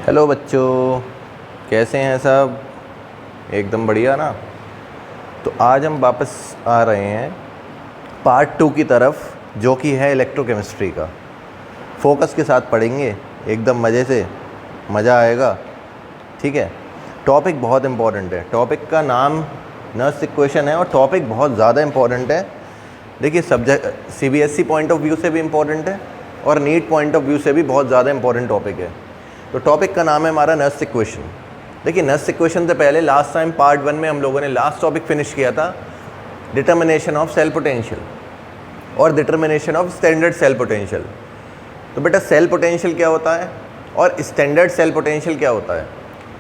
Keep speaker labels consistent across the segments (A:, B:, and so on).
A: Hello बच्चों, कैसे हैं सब? एकदम बढ़िया ना। तो आज हम वापस आ रहे हैं पार्ट 2 की तरफ, जो कि है इलेक्ट्रोकेमिस्ट्री का। फोकस के साथ पढ़ेंगे, एकदम मज़े से, मज़ा आएगा। ठीक है। टॉपिक बहुत इम्पॉर्टेंट है। टॉपिक का नाम नर्स इक्वेशन है और टॉपिक बहुत ज़्यादा इम्पॉर्टेंट है। देखिए, subject CBSE point of view से भी इम्पॉर्टेंट है और नीट पॉइंट ऑफ व्यू से भी बहुत ज़्यादा इम्पॉर्टेंट टॉपिक है। तो टॉपिक का नाम है हमारा नर्स इक्वेशन। देखिए, नर्स इक्वेशन से पहले लास्ट टाइम पार्ट 1 में हम लोगों ने लास्ट टॉपिक फिनिश किया था, डिटर्मिनेशन ऑफ सेल पोटेंशियल और determination of standard cell potential. तो बेटा, सेल पोटेंशियल क्या होता है और स्टैंडर्ड सेल पोटेंशियल क्या होता है?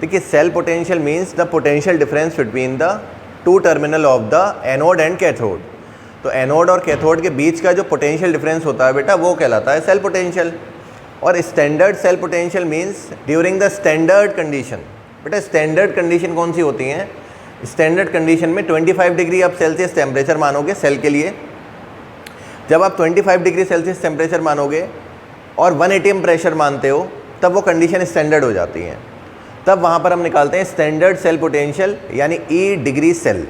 A: देखिए, cell potential means the potential difference between the two terminal of the anode and cathode. तो एनोड और कैथोड के बीच का जो पोटेंशियल डिफरेंस होता है बेटा, वो कहलाता है सेल पोटेंशियल। और standard cell potential means during the standard condition. बेटा, स्टैंडर्ड कंडीशन कौन सी होती हैं? स्टैंडर्ड कंडीशन में 25 डिग्री आप सेल्सियस टेम्परेचर मानोगे सेल के लिए। जब आप 25 डिग्री सेल्सियस टेम्परेचर मानोगे और 1 एटीएम प्रेशर मानते हो, तब वो कंडीशन स्टैंडर्ड हो जाती है। तब वहाँ पर हम निकालते हैं स्टैंडर्ड सेल पोटेंशियल, यानी ई डिग्री सेल।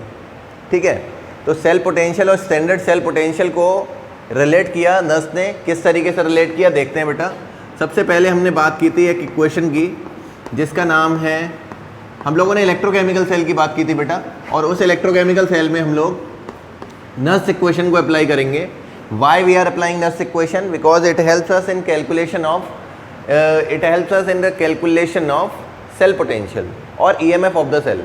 A: ठीक है। तो सेल पोटेंशियल और स्टैंडर्ड सेल पोटेंशियल को रिलेट किया नर्स ने। किस तरीके से रिलेट किया देखते हैं बेटा। सबसे पहले हमने बात की थी एक इक्वेशन की, जिसका नाम है, हम लोगों ने इलेक्ट्रोकेमिकल सेल की बात की थी बेटा। और उस इलेक्ट्रोकेमिकल सेल में हम लोग नर्स इक्वेशन को अप्लाई करेंगे। Why we are applying Nernst equation? Because it helps us in calculation of cell potential और ईएमएफ ऑफ द सेल।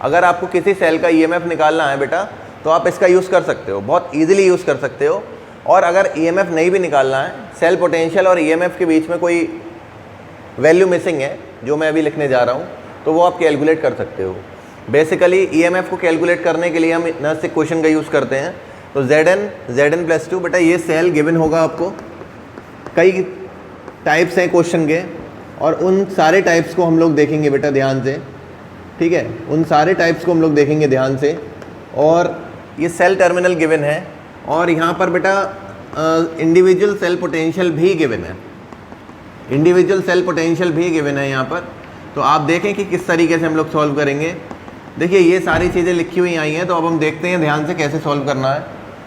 A: अगर आपको किसी सेल का ईएमएफ निकालना है बेटा, तो आप इसका यूज़ कर सकते हो, बहुत ईजिली यूज़ कर सकते हो। और अगर ईएमएफ नहीं भी निकालना है, सेल पोटेंशियल और ईएमएफ के बीच में कोई वैल्यू मिसिंग है, जो मैं अभी लिखने जा रहा हूँ, तो वो आप कैलकुलेट कर सकते हो। बेसिकली ईएमएफ को कैलकुलेट करने के लिए हम नर्स इक्वेशन का यूज़ करते हैं। तो Zn + 2 बेटा, ये सेल गिवन होगा आपको। कई टाइप्स हैं क्वेश्चन के और उन सारे टाइप्स को हम लोग देखेंगे बेटा ध्यान से। ठीक है, उन सारे टाइप्स को हम लोग देखेंगे ध्यान से। और ये सेल टर्मिनल गिवन है और यहाँ पर बेटा इंडिविजुअल सेल पोटेंशियल भी गिवन है। इंडिविजुअल सेल पोटेंशियल भी गिवन है यहाँ पर। तो आप देखें कि किस तरीके से हम लोग सॉल्व करेंगे। देखिए, ये सारी चीज़ें लिखी हुई आई हैं, तो अब हम देखते हैं ध्यान से कैसे सॉल्व करना है।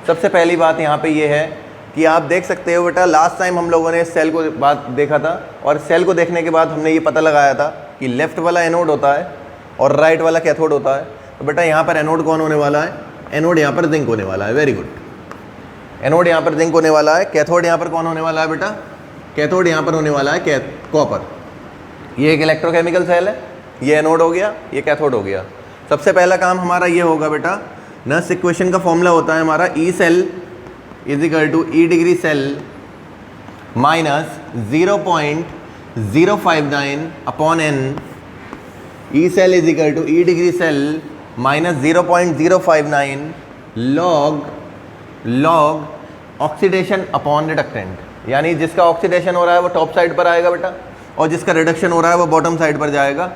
A: सबसे पहली बात यहाँ पे ये है कि आप देख सकते हो बेटा, लास्ट टाइम हम लोगों ने सेल को बात देखा था और सेल को देखने के बाद हमने ये पता लगाया था कि लेफ्ट वाला एनोड होता है और राइट वाला कैथोड होता है। तो बेटा, यहाँ पर एनोड कौन होने वाला है? एनोड यहाँ पर जिंक होने वाला है। Very good. एनोड यहाँ पर जिंक होने वाला है। कैथोड यहाँ पर कौन होने वाला है बेटा? कैथोड यहाँ पर होने वाला है कॉपर। ये एक इलेक्ट्रोकेमिकल सेल है, ये एनोड हो गया, ये कैथोड हो गया। सबसे पहला काम हमारा ये होगा बेटा, नर्स इक्वेशन का फॉर्मूला होता है हमारा E cell is equal to E degree cell minus 0.059 upon n. E cell is equal to E degree cell minus 0.059 log oxidation upon reductant. यानी जिसका ऑक्सीडेशन हो रहा है वो टॉप साइड पर आएगा बेटा, और जिसका रिडक्शन हो रहा है वो बॉटम साइड पर जाएगा।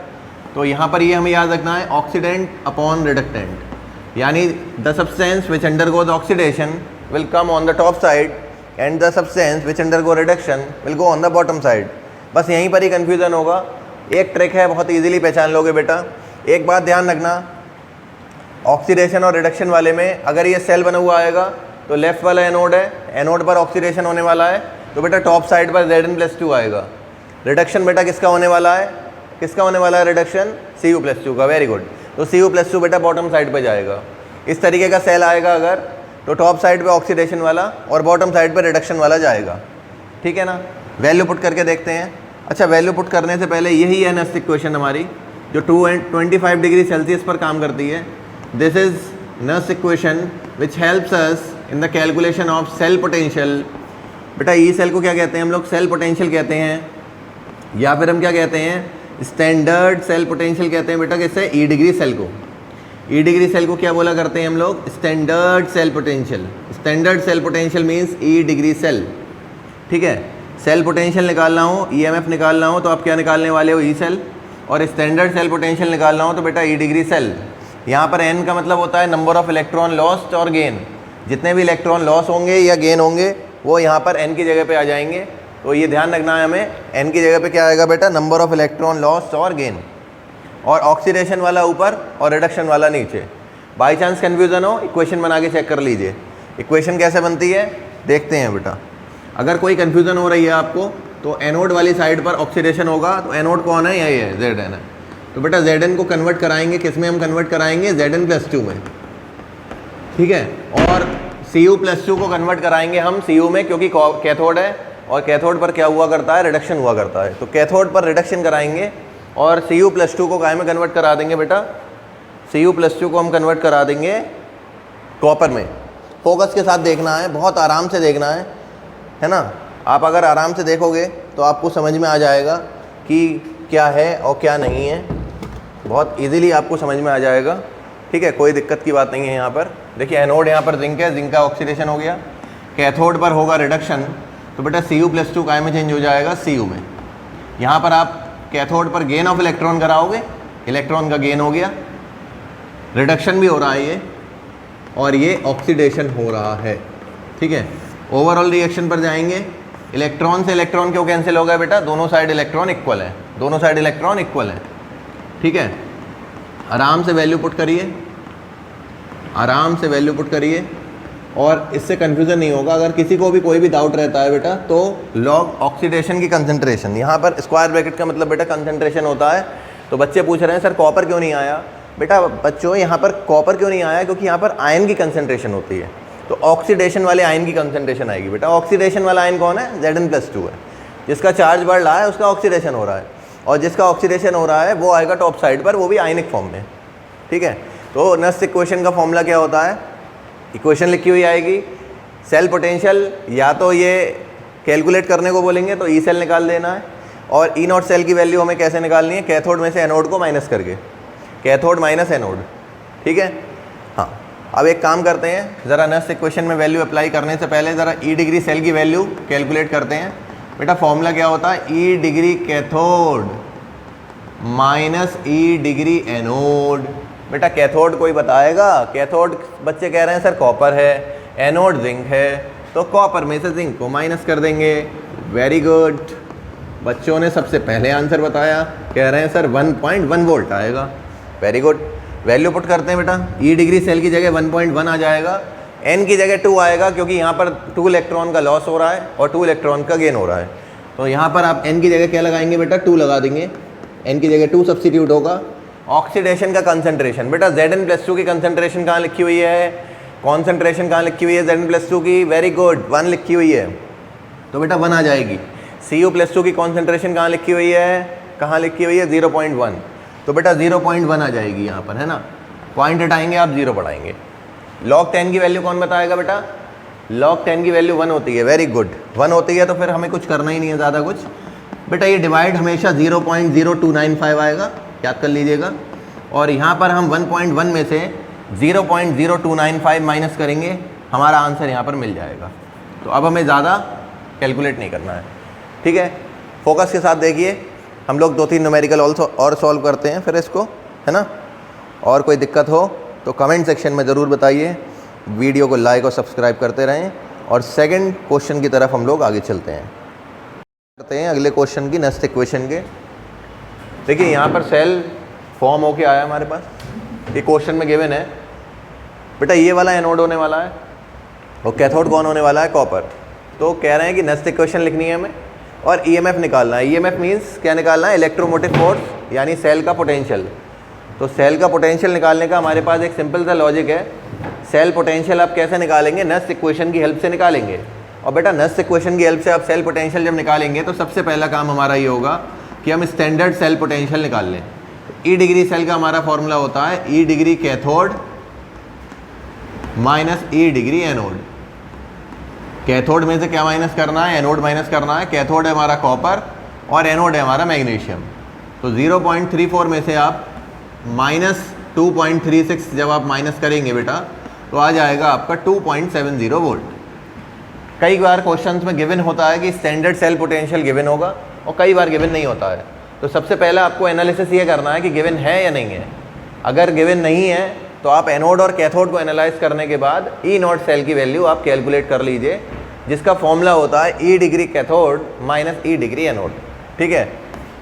A: तो यहाँ पर ये हमें याद रखना है, ऑक्सीडेंट अपॉन रिडक्टेंट। यानी the substance which undergoes oxidation will come on the top side and the substance which undergo reduction will go on the bottom side. बस यहीं पर ही कन्फ्यूज़न होगा। एक ट्रिक है, बहुत ईजिली पहचान लोगे बेटा। एक बात ध्यान रखना, ऑक्सीडेशन और रिडक्शन वाले में अगर ये सेल बना हुआ आएगा तो लेफ्ट वाला एनोड है, एनोड पर ऑक्सीडेशन होने वाला है, तो बेटा टॉप साइड पर Zn + 2 आएगा। रिडक्शन बेटा किसका होने वाला है? किसका होने वाला है रिडक्शन? Cu + 2 का। Very good. तो Cu + 2 बेटा बॉटम साइड पर जाएगा। इस तरीके का सेल आएगा अगर, तो टॉप साइड पे ऑक्सीडेशन वाला और बॉटम साइड पे रिडक्शन वाला जाएगा। ठीक है ना। वैल्यू पुट करके देखते हैं। अच्छा, वैल्यू पुट करने से पहले यही है नर्स इक्वेशन हमारी, जो 25 डिग्री सेल्सियस पर काम करती है। This is Nernst equation which helps us in the calculation of cell potential. बेटा, ई सेल को क्या कहते हैं हम लोग? सेल पोटेंशियल कहते हैं, या फिर हम क्या कहते हैं? स्टैंडर्ड सेल पोटेंशियल कहते हैं बेटा। किससे? ई डिग्री सेल को। ई डिग्री सेल को क्या बोला करते हैं हम लोग? Standard cell potential. Standard cell potential means E degree cell. ठीक है। सेल पोटेंशियल निकालना हो, ईएमएफ निकालना हो, तो आप क्या निकालने वाले हो? E cell. और स्टैंडर्ड सेल पोटेंशियल निकालना हो तो बेटा ई डिग्री सेल। यहाँ पर एन का मतलब होता है नंबर ऑफ इलेक्ट्रॉन लॉस्ट और गेन। जितने भी इलेक्ट्रॉन लॉस होंगे या गेन होंगे वो यहाँ पर एन की जगह पे आ जाएंगे। तो ये ध्यान रखना है हमें, n की जगह पे क्या आएगा बेटा, नंबर ऑफ इलेक्ट्रॉन लॉस और गेन, और ऑक्सीडेशन वाला ऊपर और रिडक्शन वाला नीचे। बाई चांस कन्फ्यूज़न हो, इक्वेशन बना के चेक कर लीजिए। इक्वेशन कैसे बनती है देखते हैं बेटा। अगर कोई कन्फ्यूज़न हो रही है आपको तो एनोड वाली साइड पर ऑक्सीडेशन होगा, तो एनोड कौन है, यही है Zn है। तो बेटा Zn को कन्वर्ट कराएंगे, किस में हम कन्वर्ट कराएंगे, Zn+2 में, ठीक है। और Cu+2 को कन्वर्ट कराएंगे हम Cu में, क्योंकि कैथोड है और कैथोड पर क्या हुआ करता है, रिडक्शन हुआ करता है। तो कैथोड पर रिडक्शन कराएंगे और Cu+2 को काय में कन्वर्ट करा देंगे बेटा, Cu+2 को हम कन्वर्ट करा देंगे कॉपर में। फोकस के साथ देखना है, बहुत आराम से देखना है ना। आप अगर आराम से देखोगे तो आपको समझ में आ जाएगा कि क्या है और क्या नहीं है, बहुत इजीली आपको समझ में आ जाएगा, ठीक है। कोई दिक्कत की बात नहीं है यहाँ पर। देखिए एनोड यहाँ पर जिंक है, जिंक का ऑक्सीडेशन हो गया, कैथोड पर होगा रिडक्शन, तो बेटा Cu+2 काय में चेंज हो जाएगा, Cu में। यहाँ पर आप कैथोड पर गेन ऑफ इलेक्ट्रॉन कराओगे, इलेक्ट्रॉन का गेन हो गया, रिडक्शन भी हो रहा है ये, और ये ऑक्सीडेशन हो रहा है, ठीक है। ओवरऑल रिएक्शन पर जाएंगे, इलेक्ट्रॉन से इलेक्ट्रॉन क्यों कैंसिल हो गया बेटा, दोनों साइड इलेक्ट्रॉन इक्वल है, दोनों साइड इलेक्ट्रॉन इक्वल है, ठीक है। आराम से वैल्यू पुट करिए, आराम से वैल्यू पुट करिए, और इससे कन्फ्यूज़न नहीं होगा। अगर किसी को भी कोई भी डाउट रहता है बेटा, तो लॉग ऑक्सीडेशन की कंसंट्रेशन, यहाँ पर स्क्वायर ब्रैकेट का मतलब बेटा कंसंट्रेशन होता है। तो बच्चे पूछ रहे हैं सर कॉपर क्यों नहीं आया, बेटा बच्चों यहाँ पर कॉपर क्यों नहीं आया, क्योंकि यहाँ पर आयन की कंसंट्रेशन होती है, तो ऑक्सीडेशन वाले आयन की कंसंट्रेशन आएगी बेटा। ऑक्सीडेशन वाला आयन कौन है, Zn+2 है, जिसका चार्ज बढ़ रहा है उसका ऑक्सीडेशन हो रहा है, और जिसका ऑक्सीडेशन हो रहा है वो आएगा टॉप साइड पर, वो भी आयनिक फॉर्म में, ठीक है। तो नस्ट इक्वेशन का फॉर्मूला क्या होता है, इक्वेशन लिखी हुई आएगी, सेल पोटेंशियल या तो ये कैलकुलेट करने को बोलेंगे तो ई सेल निकाल देना है, और ई नॉट सेल की वैल्यू हमें कैसे निकालनी है, कैथोड में से एनोड को माइनस करके, कैथोड माइनस एनोड, ठीक है। हाँ, अब एक काम करते हैं, ज़रा नस्ट इक्वेशन में वैल्यू अप्लाई करने से पहले ज़रा ई डिग्री सेल की वैल्यू कैलकुलेट करते हैं। बेटा फॉर्मूला क्या होता है, ई डिग्री कैथोड माइनस ई डिग्री एनोड। बेटा कैथोड कोई बताएगा, कैथोड बच्चे कह रहे हैं सर कॉपर है, एनोड जिंक है, तो कॉपर में से जिंक को माइनस कर देंगे। वेरी गुड, बच्चों ने सबसे पहले आंसर बताया, कह रहे हैं सर 1.1 वोल्ट आएगा। वेरी गुड, वैल्यू पुट करते हैं बेटा, ई डिग्री सेल की जगह 1.1 आ जाएगा, एन की जगह 2 आएगा, क्योंकि यहाँ पर 2 इलेक्ट्रॉन का लॉस हो रहा है और 2 इलेक्ट्रॉन का गेन हो रहा है। तो यहाँ पर आप एन की जगह क्या लगाएंगे बेटा, 2 लगा देंगे, एन की जगह 2 सब्स्टिट्यूट होगा। ऑक्सीडेशन का कंसंट्रेशन, बेटा Zn+2 की कंसंट्रेशन कहाँ लिखी हुई है, कॉन्सेंट्रेशन कहाँ लिखी हुई है Zn+2 की, वेरी गुड, 1 लिखी हुई है, तो बेटा 1 आ जाएगी। Cu+2 की कॉन्सेंट्रेशन कहाँ लिखी हुई है, कहाँ लिखी हुई है, 0.1, तो बेटा 0.1 आ जाएगी यहाँ पर, है ना। पॉइंट हटाएंगे आप 0 बढ़ाएंगे। log 10 की वैल्यू कौन बताएगा बेटा, log 10 की वैल्यू 1 होती है। वेरी गुड, 1 होती है तो फिर हमें कुछ करना ही नहीं है ज़्यादा कुछ। बेटा ये डिवाइड हमेशा 0.0295 आएगा, याद कर लीजिएगा, और यहाँ पर हम 1.1 में से 0.0295 माइनस करेंगे, हमारा आंसर यहाँ पर मिल जाएगा। तो अब हमें ज़्यादा कैलकुलेट नहीं करना है, ठीक है। फोकस के साथ देखिए, हम लोग 2-3 न्यूमेरिकल और सॉल्व करते हैं फिर इसको, है ना। और कोई दिक्कत हो तो कमेंट सेक्शन में ज़रूर बताइए, वीडियो को लाइक और सब्सक्राइब करते रहें, और सेकंड क्वेश्चन की तरफ हम लोग आगे चलते हैं, करते हैं अगले क्वेश्चन की, नेक्स्ट इक्वेशन के। देखिए यहाँ पर सेल फॉर्म होके आया हमारे पास, ये क्वेश्चन में गिवन है बेटा, ये वाला एनोड होने वाला है और कैथोड कौन होने वाला है, कॉपर। तो कह रहे हैं कि नेक्स्ट इक्वेशन लिखनी है हमें और ईएमएफ निकालना है। ईएमएफ मींस क्या निकालना है, इलेक्ट्रोमोटिव फोर्स, यानी सेल का पोटेंशियल। तो सेल का पोटेंशियल निकालने का हमारे पास एक सिंपल सा लॉजिक है। सेल पोटेंशियल आप कैसे निकालेंगे, नेक्स्ट इक्वेशन की हेल्प से निकालेंगे। और बेटा नेक्स्ट इक्वेशन की हेल्प से आप सेल पोटेंशियल जब निकालेंगे तो सबसे पहला काम हमारा ये होगा कि हम स्टैंडर्ड सेल पोटेंशियल निकाल लें। ई डिग्री सेल का हमारा फॉर्मूला होता है ई डिग्री कैथोड माइनस ई डिग्री एनोड। कैथोड में से क्या माइनस करना है, एनोड माइनस करना है। कैथोड है हमारा कॉपर और एनोड है हमारा मैग्नीशियम। तो 0.34 में से आप -2.36 जब आप माइनस करेंगे बेटा तो आ जाएगा आपका 2.70 वोल्ट। कई बार क्वेश्चंस में गिवन होता है कि स्टैंडर्ड सेल पोटेंशियल गिवन होगा और कई बार गिवन नहीं होता है। तो सबसे पहले आपको एनालिसिस ये करना है कि गिवन है या नहीं है। अगर गिवन नहीं है तो आप एनोड और कैथोड को एनालाइज करने के बाद ई नॉट सेल की वैल्यू आप कैलकुलेट कर लीजिए। जिसका फॉर्मूला होता है ई डिग्री कैथोड माइनस ई डिग्री एनोड। ठीक है,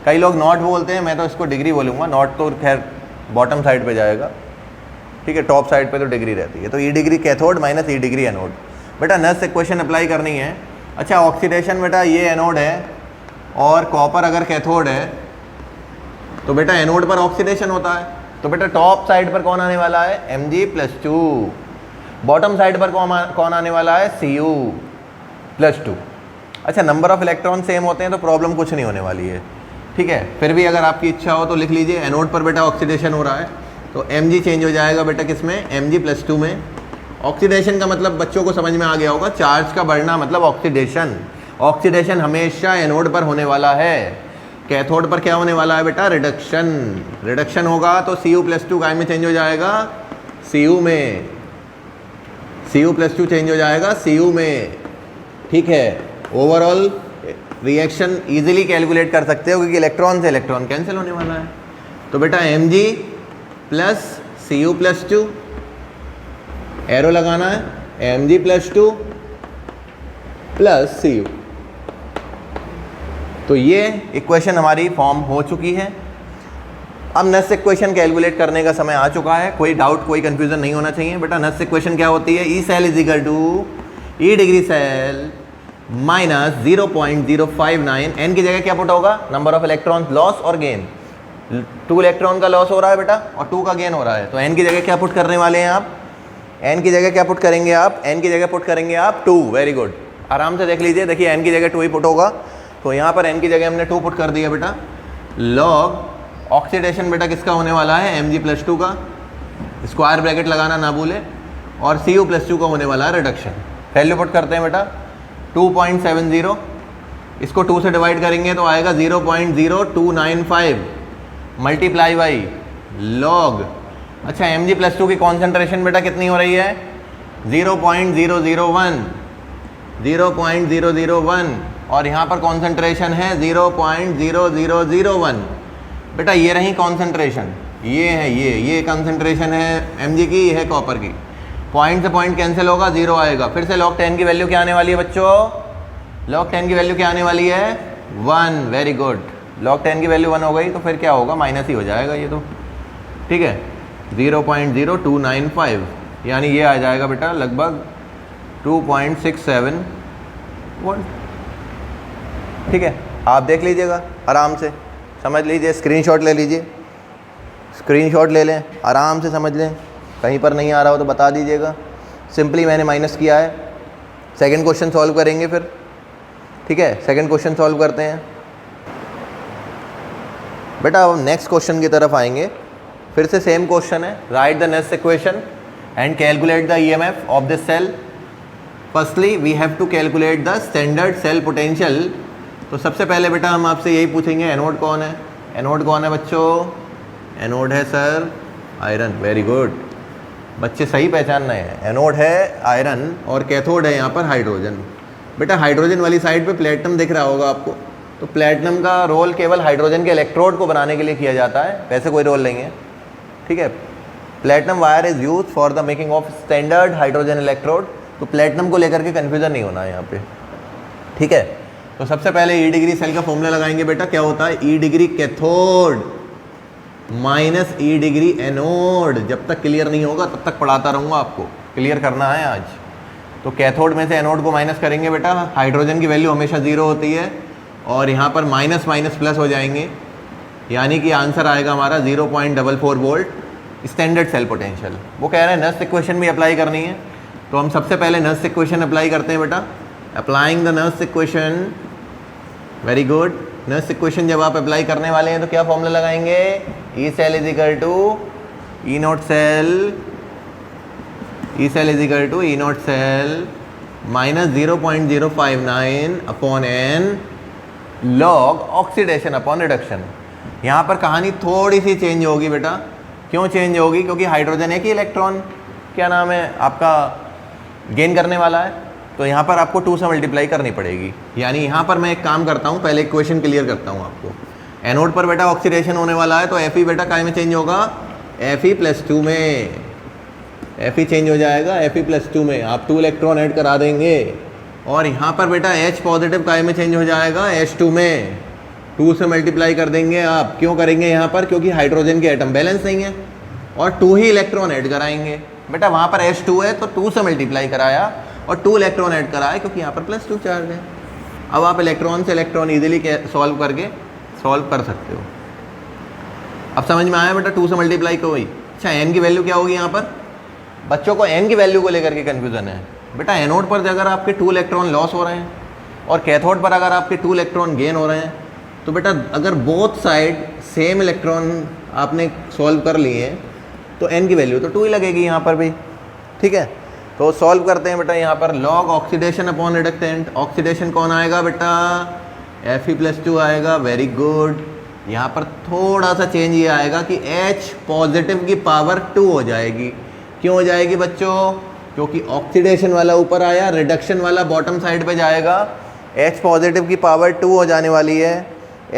A: कई लोग नॉट बोलते हैं, मैं तो इसको डिग्री बोलूँगा, नॉट तो खैर बॉटम साइड पे जाएगा। ठीक है, टॉप साइड पे तो डिग्री रहती है। तो ई डिग्री कैथोड माइनस ई डिग्री एनोड। बेटा नस इक्वेशन अप्लाई करनी है। अच्छा ऑक्सीडेशन बेटा ये एनोड है और कॉपर अगर कैथोड है तो बेटा एनोड पर ऑक्सीडेशन होता है। तो बेटा टॉप साइड पर कौन आने वाला है, Mg+2, बॉटम साइड पर कौन आने वाला है, Cu+2। अच्छा नंबर ऑफ इलेक्ट्रॉन सेम होते हैं तो प्रॉब्लम कुछ नहीं होने वाली है। ठीक है, फिर भी अगर आपकी इच्छा हो तो लिख लीजिए एनोड पर बेटा ऑक्सीडेशन हो रहा है तो Mg चेंज हो जाएगा बेटा किसमें, Mg+2 में। ऑक्सीडेशन का मतलब बच्चों को समझ में आ गया होगा, चार्ज का बढ़ना मतलब ऑक्सीडेशन। ऑक्सीडेशन हमेशा एनोड पर होने वाला है, कैथोड पर क्या होने वाला है बेटा, रिडक्शन। रिडक्शन होगा तो Cu+2 काय में चेंज हो जाएगा, Cu में। Cu+2 चेंज हो जाएगा Cu में। ठीक है, ओवरऑल रिएक्शन इजीली कैलकुलेट कर सकते हो क्योंकि इलेक्ट्रॉन से इलेक्ट्रॉन कैंसिल होने वाला है। तो बेटा Mg प्लस Cu+2, एरो लगाना है, Mg+2 प्लस Cu। तो ये इक्वेशन हमारी फॉर्म हो चुकी है। अब नस इक्वेशन कैलकुलेट करने का समय आ चुका है। कोई डाउट कोई कंफ्यूजन नहीं होना चाहिए बेटा। नस इक्वेशन क्या होती है, E cell is equal to E degree cell minus 0.059। N की जगह क्या पुट होगा, नंबर ऑफ इलेक्ट्रॉन लॉस और गेन। 2 इलेक्ट्रॉन का लॉस हो रहा है बेटा और 2 का गेन हो रहा है, तो एन की जगह क्या पुट करने वाले हैं आप, एन की जगह क्या पुट करेंगे आप, एन की जगह पुट करेंगे आप 2। वेरी गुड, आराम से देख लीजिए। देखिए एन की जगह 2 ही पुट होगा, तो यहाँ पर एन की जगह हमने 2 पुट कर दिया बेटा। लॉग ऑक्सीडेशन बेटा किसका होने वाला है, Mg+2 का, स्क्वायर ब्रैकेट लगाना ना भूले, और Cu+2 का होने वाला है रिडक्शन। वैल्यू पुट करते हैं बेटा 2.70, इसको 2 से डिवाइड करेंगे तो आएगा 0.0295 मल्टीप्लाई बाई लॉग। अच्छा Mg+2 की कॉन्सेंट्रेशन बेटा कितनी हो रही है, 0.001 और यहाँ पर कॉन्सेंट्रेशन है 0.0001। बेटा ये रही कॉन्सेंट्रेशन, ये है, ये कॉन्सेंट्रेशन है Mg की, ये है कॉपर की। पॉइंट से पॉइंट कैंसिल होगा, 0 आएगा। फिर से log 10 की वैल्यू क्या आने वाली है बच्चों, log 10 की वैल्यू क्या आने वाली है, 1। वेरी गुड, log 10 की वैल्यू 1 हो गई तो फिर क्या होगा, माइनस ही हो जाएगा ये तो। ठीक है, 0.0295 यानी ये आ जाएगा बेटा लगभग 2.67 वोल्ट। ठीक है, आप देख लीजिएगा आराम से, समझ लीजिए, स्क्रीनशॉट ले लीजिए, स्क्रीनशॉट ले लें, आराम से समझ लें। कहीं पर नहीं आ रहा हो तो बता दीजिएगा। सिंपली मैंने माइनस किया है। सेकंड क्वेश्चन सॉल्व करेंगे फिर। ठीक है, सेकंड क्वेश्चन सॉल्व करते हैं बेटा। अब नेक्स्ट क्वेश्चन की तरफ आएंगे। फिर से सेम क्वेश्चन है, write the next equation and calculate the EMF of this cell. Firstly we have to calculate the standard cell potential. तो सबसे पहले बेटा हम आपसे यही पूछेंगे, एनोड कौन है, एनोड कौन है बच्चों, एनोड है सर आयरन। वेरी गुड, बच्चे सही पहचान रहे हैं, एनोड है आयरन और कैथोड है यहाँ पर हाइड्रोजन। बेटा हाइड्रोजन वाली साइड पे प्लेटिनम दिख रहा होगा आपको, तो प्लेटिनम का रोल केवल हाइड्रोजन के इलेक्ट्रोड को बनाने के लिए किया जाता है, वैसे कोई रोल नहीं है। ठीक है, platinum wire is use for the making of standard hydrogen electrode. तो प्लेटिनम को लेकर के कन्फ्यूजन नहीं होना है यहाँ पे। ठीक है, तो सबसे पहले ई डिग्री सेल का फॉर्मूला लगाएंगे बेटा। क्या होता है, ई डिग्री कैथोड माइनस ई डिग्री एनोड। जब तक क्लियर नहीं होगा तब तक पढ़ाता रहूँगा, आपको क्लियर करना है आज। तो कैथोड में से एनोड को माइनस करेंगे बेटा, हाइड्रोजन की वैल्यू हमेशा 0 होती है और यहाँ पर माइनस माइनस प्लस हो जाएंगे, यानी कि आंसर आएगा हमारा 0.44 वोल्ट स्टैंडर्ड सेल पोटेंशियल। वो कह रहे हैं नर्स इक्वेशन भी अप्लाई करनी है, तो हम सबसे पहले नर्स इक्वेशन अप्लाई करते हैं बेटा। Applying the Nernst equation, very good. Nernst equation जब आप अप्लाई करने वाले हैं तो क्या फॉर्मूला लगाएंगे, E cell is equal to E naught cell, E cell is equal to E naught cell minus 0.059 upon N log oxidation upon reduction. यहाँ पर कहानी थोड़ी सी चेंज होगी बेटा। क्यों चेंज होगी, क्योंकि हाइड्रोजन एक ही इलेक्ट्रॉन क्या नाम है आपका गेन करने वाला है, तो यहाँ पर आपको 2 से मल्टीप्लाई करनी पड़ेगी। यानी यहाँ पर मैं एक काम करता हूँ, पहले इक्वेशन क्लियर करता हूँ आपको। एनोड पर बेटा ऑक्सीडेशन होने वाला है तो Fe बेटा काय में चेंज होगा, Fe+2 में, Fe चेंज हो जाएगा Fe+2 में। आप 2 इलेक्ट्रॉन ऐड करा देंगे और यहाँ पर बेटा H पॉजिटिव काय में चेंज हो जाएगा, H2 में। 2 से मल्टीप्लाई कर देंगे आप, क्यों करेंगे यहाँ पर, क्योंकि हाइड्रोजन के एटम बैलेंस नहीं है और 2 ही इलेक्ट्रॉन ऐड कराएंगे। बेटा वहाँ पर H2 है तो 2 से मल्टीप्लाई कराया और 2 इलेक्ट्रॉन ऐड कराया, क्योंकि यहाँ पर +2 चार्ज है। अब आप इलेक्ट्रॉन से इलेक्ट्रॉन ईजिली सॉल्व कर सकते हो। अब समझ में आया बेटा, 2 से मल्टीप्लाई को ही। अच्छा, n की वैल्यू क्या होगी यहाँ पर? बच्चों को n की वैल्यू को लेकर के कन्फ्यूज़न है। बेटा एनोड पर अगर आपके 2 इलेक्ट्रॉन लॉस हो रहे हैं और कैथोड पर अगर आपके 2 इलेक्ट्रॉन गेन हो रहे हैं, तो बेटा अगर बोथ साइड सेम इलेक्ट्रॉन आपने सॉल्व कर लिए हैं तो n की वैल्यू तो 2 ही लगेगी यहाँ पर भी। ठीक है, तो सॉल्व करते हैं बेटा। यहाँ पर log oxidation upon reductant, oxidation कौन आएगा बेटा? Fe+2 आएगा। Very good. यहाँ पर थोड़ा सा चेंज ये आएगा कि H पॉजिटिव की पावर 2 हो जाएगी। क्यों हो जाएगी बच्चों? क्योंकि ऑक्सीडेशन वाला ऊपर आया, रिडक्शन वाला बॉटम साइड पे जाएगा। H पॉजिटिव की पावर 2 हो जाने वाली है।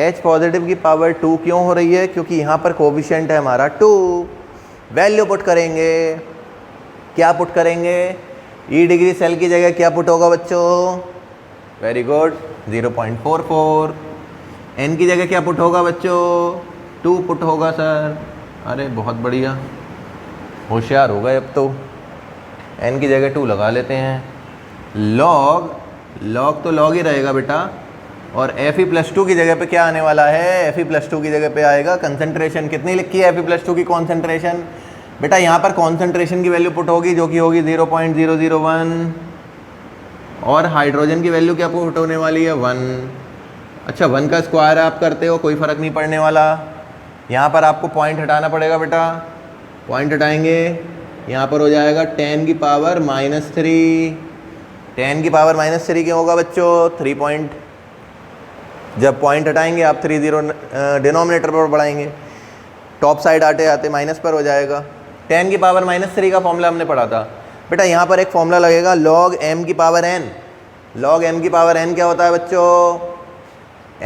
A: H पॉजिटिव की पावर 2 क्यों हो रही है? क्योंकि यहाँ पर कोफिशिएंट है हमारा 2। वैल्यू पुट करेंगे, क्या पुट करेंगे? E डिग्री सेल की जगह क्या पुट होगा बच्चों? Very good, 0.44। n की जगह क्या पुट होगा बच्चों? 2 पुट होगा सर। अरे बहुत बढ़िया, होशियार हो गए अब तो। n की जगह 2 लगा लेते हैं। लॉग तो लॉग ही रहेगा बेटा। और Fe+2 की जगह पे क्या आने वाला है? Fe+2 की जगह पे आएगा कंसंट्रेशन। कितनी लिखी है Fe+2 की कॉन्सेंट्रेशन? बेटा यहाँ पर कॉन्सेंट्रेशन की वैल्यू पुट होगी, जो कि होगी 0.001। और हाइड्रोजन की वैल्यू क्या पुट होने वाली है? 1। अच्छा, 1 का स्क्वायर आप करते हो, कोई फ़र्क नहीं पड़ने वाला। यहाँ पर आपको पॉइंट हटाना पड़ेगा बेटा। पॉइंट हटाएंगे, यहाँ पर हो जाएगा 10 की पावर -3। 10 की पावर -3 क्यों होगा बच्चों? 3 पॉइंट, जब पॉइंट हटाएंगे आप 3 0 डिनोमिनेटर पर बढ़ाएंगे, टॉप साइड आते आते माइनस पर हो जाएगा। 10 की पावर -3 का फॉर्मूला हमने पढ़ा था बेटा। यहाँ पर एक फॉर्मूला लगेगा log m की पावर n। log m की पावर n क्या होता है बच्चों?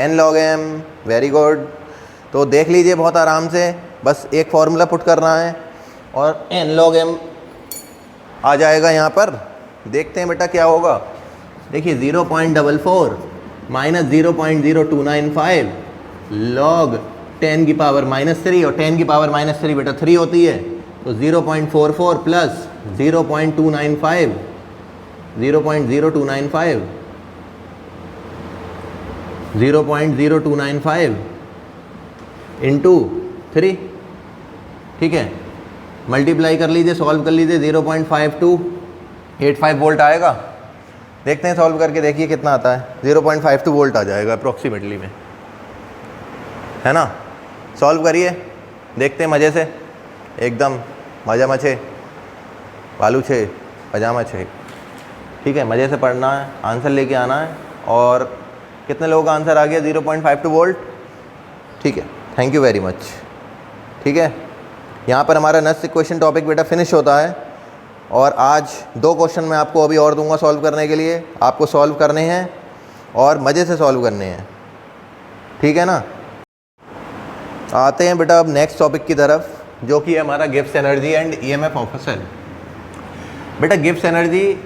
A: n log m। Very good. तो देख लीजिए बहुत आराम से, बस एक फॉर्मूला पुट करना है और n log m आ जाएगा यहाँ पर। देखते हैं बेटा क्या होगा। देखिए 0.44 - 0.0295 log 10 की पावर -3, और 10 की पावर -3 बेटा 3 होती है, तो 0.44 प्लस 0.0295 0.0295 इंटू 3। ठीक है, मल्टीप्लाई कर लीजिए, सॉल्व कर लीजिए। 0.5285 वोल्ट आएगा। देखते हैं सॉल्व करके, देखिए कितना आता है। 0.52 वोल्ट आ जाएगा अप्रोक्सीमेटली में, है ना। सॉल्व करिए, देखते हैं मज़े से, एकदम मज़ा मचे बालू छे पजामा छे। ठीक है, मज़े से पढ़ना है, आंसर लेके आना है। और कितने लोगों का आंसर आ गया? 0.52 वोल्ट। ठीक है, थैंक यू वेरी मच। ठीक है, यहाँ पर हमारा नेक्स्ट क्वेश्चन टॉपिक बेटा फिनिश होता है। और आज 2 क्वेश्चन मैं आपको अभी और दूंगा सॉल्व करने के लिए। आपको सॉल्व करने हैं और मज़े से सॉल्व करने हैं। ठीक है ना। आते हैं बेटा अब नेक्स्ट टॉपिक की तरफ, जो कि हमारा Gibbs energy and EMF of a cell. बेटा Gibbs energy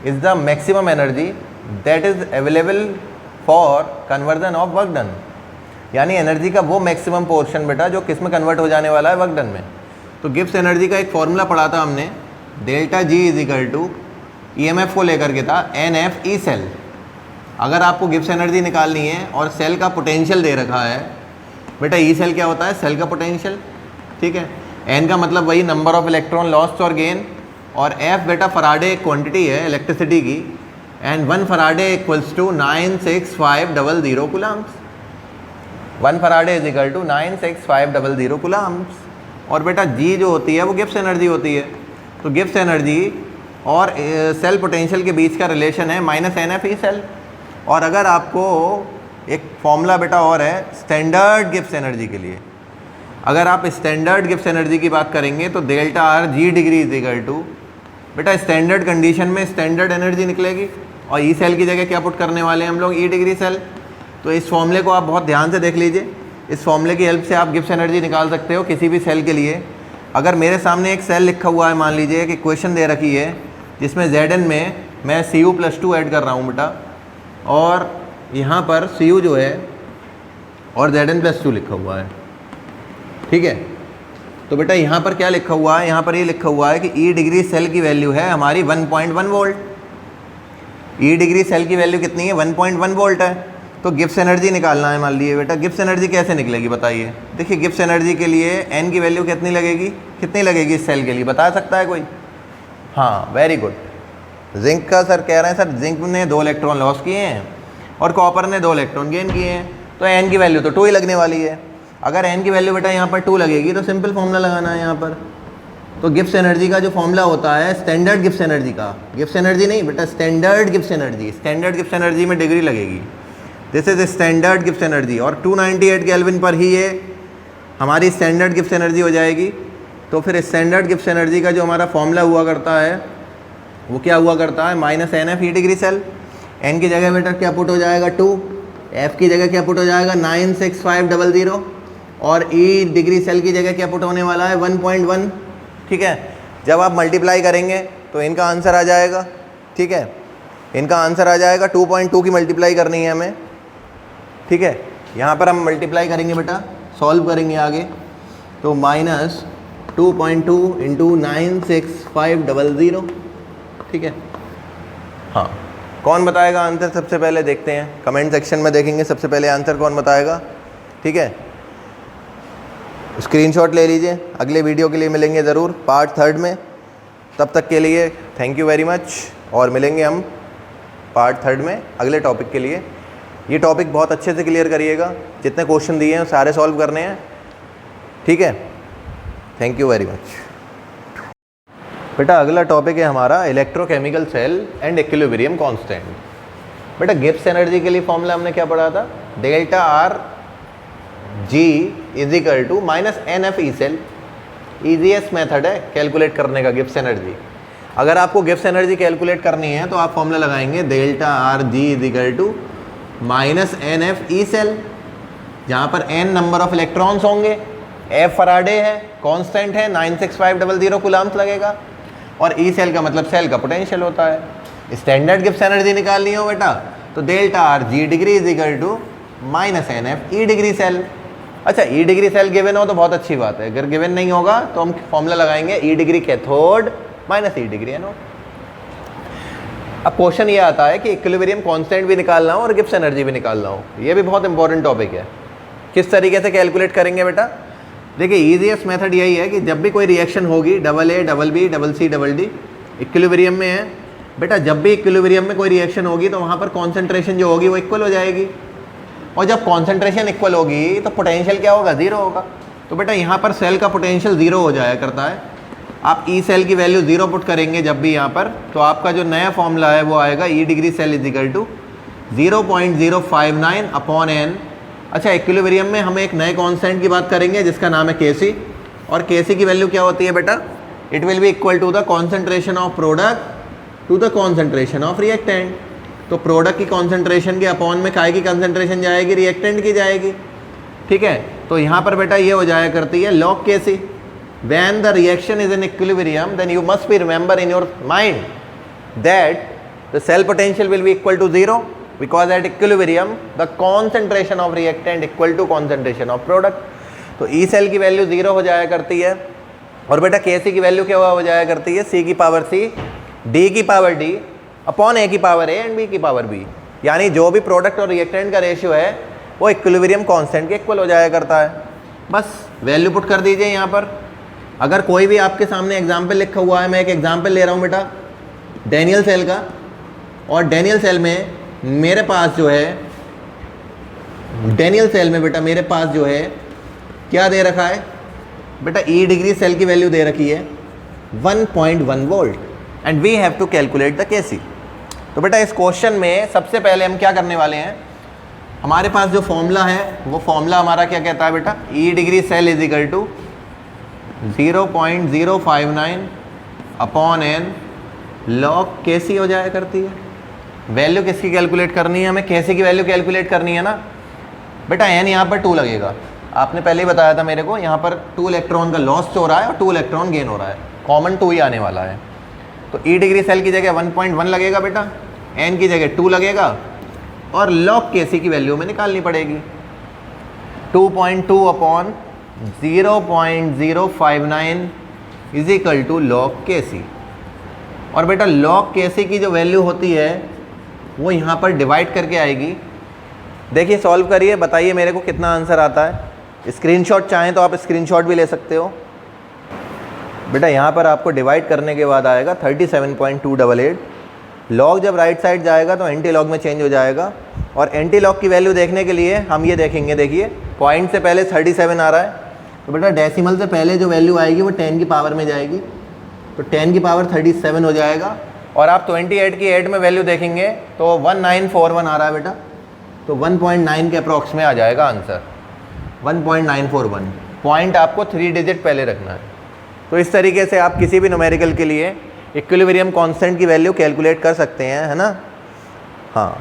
A: is the maximum energy that is available for conversion of work done. यानी एनर्जी का वो मैक्सिमम पोर्शन बेटा जो किस में कन्वर्ट हो जाने वाला है? वर्क डन में। तो गिब्स एनर्जी का एक फॉर्मूला पढ़ा था हमने, डेल्टा G = EMF को लेकर के था, NF E सेल। अगर आपको गिब्स एनर्जी निकालनी है और सेल का पोटेंशियल दे रखा है बेटा, E सेल क्या होता है? सेल का पोटेंशियल। ठीक है, N का मतलब वही नंबर ऑफ इलेक्ट्रॉन लॉस्ट और गेन, और F बेटा फराडे एक क्वांटिटी है इलेक्ट्रिसिटी की, and 1 Faraday = 96500 Coulomb's. 1 Faraday = 96500 Coulomb's. और बेटा G जो होती है वो गिब्स एनर्जी होती है। तो गिब्स एनर्जी और सेल पोटेंशियल के बीच का रिलेशन है -NF E सेल। और अगर आपको एक फॉर्मूला बेटा और है स्टैंडर्ड गिब्स एनर्जी के लिए, अगर आप स्टैंडर्ड गिब्स एनर्जी की बात करेंगे तो डेल्टा R G डिग्री = बेटा स्टैंडर्ड कंडीशन में स्टैंडर्ड एनर्जी निकलेगी। और E सेल की जगह क्या पुट करने वाले हैं हम लोग? E degree cell. तो इस फॉर्मूले को आप बहुत ध्यान से देख लीजिए। इस फॉर्मूले की हेल्प से आप गिब्स एनर्जी निकाल सकते हो किसी भी सेल के लिए। अगर मेरे सामने एक सेल लिखा हुआ है, मान लीजिए कि इक्वेशन दे रखी है जिसमें Zn में मैं Cu+2 ऐड कर रहा हूँ बेटा, और यहाँ पर Cu जो है और Zn+2 लिखा हुआ है, ठीक है। तो बेटा यहाँ पर क्या लिखा हुआ है, यहाँ पर ये लिखा हुआ है कि ई डिग्री सेल की वैल्यू है हमारी 1.1 वोल्ट। ई डिग्री सेल की वैल्यू कितनी है, 1.1 वोल्ट है। तो गिब्स एनर्जी निकालना है। मान लीजिए बेटा गिब्स एनर्जी कैसे निकलेगी बताइए। देखिए गिब्स एनर्जी के लिए एन की वैल्यू कितनी लगेगी इस सेल के लिए, बता सकता है कोई? हाँ, वेरी गुड। जिंक का सर कह रहे हैं सर जिंक ने 2 इलेक्ट्रॉन लॉस किए हैं और कॉपर ने 2 इलेक्ट्रॉन गेन किए हैं, तो एन की वैल्यू तो 2 ही लगने वाली है। अगर एन की वैल्यू बेटा यहाँ पर 2 लगेगी तो सिंपल फॉर्मूला लगाना है यहाँ पर। तो गिब्स एनर्जी का जो फॉर्मूला होता है स्टैंडर्ड गिब्स एनर्जी का, गिब्स एनर्जी नहीं बेटा, standard Gibbs energy, standard Gibbs energy में डिग्री लगेगी। This is standard Gibbs energy, और 298 केल्विन पर ही ये हमारी स्टैंडर्ड गिब्स एनर्जी हो जाएगी। तो फिर स्टैंडर्ड गिब्स एनर्जी का जो हमारा फॉर्मूला हुआ करता है वो क्या हुआ करता है, -NF E degree cell. N की जगह बेटा क्या पुट हो जाएगा 2, एफ की जगह क्या पुट हो जाएगा 96500, और ई डिग्री सेल की जगह क्या पुट होने वाला है 1.1, ठीक है। जब आप मल्टीप्लाई करेंगे तो इनका आंसर आ जाएगा, ठीक है, इनका आंसर आ जाएगा 2.2 की मल्टीप्लाई करनी है हमें, ठीक है। यहाँ पर हम मल्टीप्लाई करेंगे बेटा, सॉल्व करेंगे आगे, तो -2.2 × 96500, ठीक है। हाँ, कौन बताएगा आंसर सबसे पहले, देखते हैं कमेंट सेक्शन में, देखेंगे सबसे पहले आंसर कौन बताएगा, ठीक है। स्क्रीनशॉट ले लीजिए, अगले वीडियो के लिए मिलेंगे ज़रूर पार्ट 3 में। तब तक के लिए थैंक यू वेरी मच, और मिलेंगे हम पार्ट 3 में अगले टॉपिक के लिए। ये टॉपिक बहुत अच्छे से क्लियर करिएगा, जितने क्वेश्चन दिए हैं सारे सॉल्व करने हैं, ठीक है। Thank you very much. बेटा अगला टॉपिक है हमारा electrochemical cell and equilibrium constant. बेटा गिब्स एनर्जी के लिए फॉर्मूला हमने क्या पढ़ा था, delta R G is equal to -NF E cell. Easiest method है कैलकुलेट करने का गिब्स एनर्जी। अगर आपको गिब्स एनर्जी कैलकुलेट करनी है तो आप फॉर्मूला लगाएंगे delta R G is equal to -NF E cell, जहाँ पर n नंबर ऑफ इलेक्ट्रॉन्स होंगे, F फराडे है, कांस्टेंट है 96500 कूलम्स लगेगा, और ई सेल का मतलब सेल का पोटेंशियल होता है। स्टैंडर्ड गिब्स एनर्जी निकालनी हो बेटा तो delta R G degree is equal to -NF E degree cell. अच्छा, ई डिग्री सेल गिवन हो तो बहुत अच्छी बात है, अगर गिवन नहीं होगा तो हम फॉर्मूला लगाएंगे E degree cathode -E degree anode. अब क्वेश्चन ये आता है कि इक्विलिब्रियम कांस्टेंट भी निकालना हो और गिब्स एनर्जी भी निकालना हो, ये भी बहुत इंपॉर्टेंट टॉपिक है। किस तरीके से कैलकुलेट करेंगे बेटा, देखिए ईजीएस्ट मेथड यही है कि जब भी कोई रिएक्शन होगी AA, BB, CC, DD equilibrium में है बेटा, जब भी इक्विलिब्रियम में कोई रिएक्शन होगी तो वहाँ पर कॉन्सेंट्रेशन जो होगी वो इक्वल हो जाएगी, और जब कॉन्सेंट्रेशन इक्वल होगी तो पोटेंशियल क्या होगा, 0 होगा। तो बेटा यहाँ पर सेल का पोटेंशियल 0 हो जाया करता है। आप ई सेल की वैल्यू 0 पुट करेंगे जब भी यहाँ पर, तो आपका जो नया फॉर्मूला है वो आएगा E degree cell is equal to 0.059/n। अच्छा, इक्विलिब्रियम में हम एक नए कांस्टेंट की बात करेंगे जिसका नाम है Kc, और Kc की वैल्यू क्या होती है बेटा, it will be equal to the concentration of product to the concentration of reactant. तो प्रोडक्ट की कॉन्सेंट्रेशन के अपॉन में काय की कॉन्सेंट्रेशन जाएगी, रिएक्टेंट की जाएगी, ठीक है। तो यहाँ पर बेटा ये हो जाया करती है log Kc। When the reaction is in equilibrium, then you must be remember in your mind that the cell potential will be equal to 0, because at equilibrium the concentration of reactant equal to concentration of product। तो E cell की value 0 हो जाया करती है, और बेटा Kc की value क्या हो जाया करती है, C की पावर C, D की पावर D अपॉन A की पावर A एंड B की पावर B। यानी जो भी प्रोडक्ट और रिएक्टेंट का रेशियो है वो इक्विलिब्रियम कांस्टेंट के इक्वल हो जाया करता है। बस वैल्यू पुट कर दीजिए यहाँ पर। अगर कोई भी आपके सामने एग्जाम्पल लिखा हुआ है, मैं एक एग्जाम्पल ले रहा हूँ बेटा डेनियल सेल का, और डेनियल सेल में मेरे पास जो है, डेनियल सेल में बेटा मेरे पास जो है क्या दे रखा है बेटा, ई डिग्री सेल की वैल्यू दे रखी है 1.1 volt, and we have to calculate the Kc। तो बेटा इस क्वेश्चन में सबसे पहले हम क्या करने वाले हैं, हमारे पास जो फॉर्मूला है वो फॉर्मूला हमारा क्या कहता है बेटा, E degree cell is equal to 0.059/n log Kc हो जाया करती है। वैल्यू किसकी कैलकुलेट करनी है, हमें Kc की वैल्यू कैलकुलेट करनी है ना बेटा। n यहाँ पर 2 लगेगा, आपने पहले ही बताया था मेरे को, यहाँ पर 2 इलेक्ट्रॉन का लॉस हो रहा है और 2 इलेक्ट्रॉन गेन हो रहा है, कॉमन 2 ही आने वाला है। तो ई डिग्री सेल की जगह 1.1 लगेगा बेटा, एन की जगह 2 लगेगा, और लॉग के सी की वैल्यू में निकालनी पड़ेगी। 2.2 upon 0.059 is equal to log K C. और बेटा लॉग के सी की जो वैल्यू होती है वो यहाँ पर डिवाइड करके आएगी। देखिए सॉल्व करिए, बताइए मेरे को कितना आंसर आता है। स्क्रीनशॉट चाहें तो आप स्क्रीनशॉट भी ले सकते हो। बेटा यहाँ पर आपको डिवाइड करने के बाद आएगा 37.288। लॉग जब राइट साइड जाएगा तो एंटी लॉग में चेंज हो जाएगा, और एंटी लॉग की वैल्यू देखने के लिए हम ये देखेंगे, देखिए पॉइंट से पहले 37 आ रहा है, तो बेटा डेसिमल से पहले जो वैल्यू आएगी वो 10 की पावर में जाएगी, तो 10 की पावर 37 हो जाएगा। और आप 28 की 8 में वैल्यू देखेंगे तो 1941 आ रहा है बेटा, तो 1.9 के अप्रॉक्स में आ जाएगा आंसर, 1.941। पॉइंट आपको 3 डिजिट पहले रखना है। तो इस तरीके से आप किसी भी न्यूमेरिकल के लिए इक्विलिब्रियम कांस्टेंट की वैल्यू कैलकुलेट कर सकते हैं, है ना। हाँ।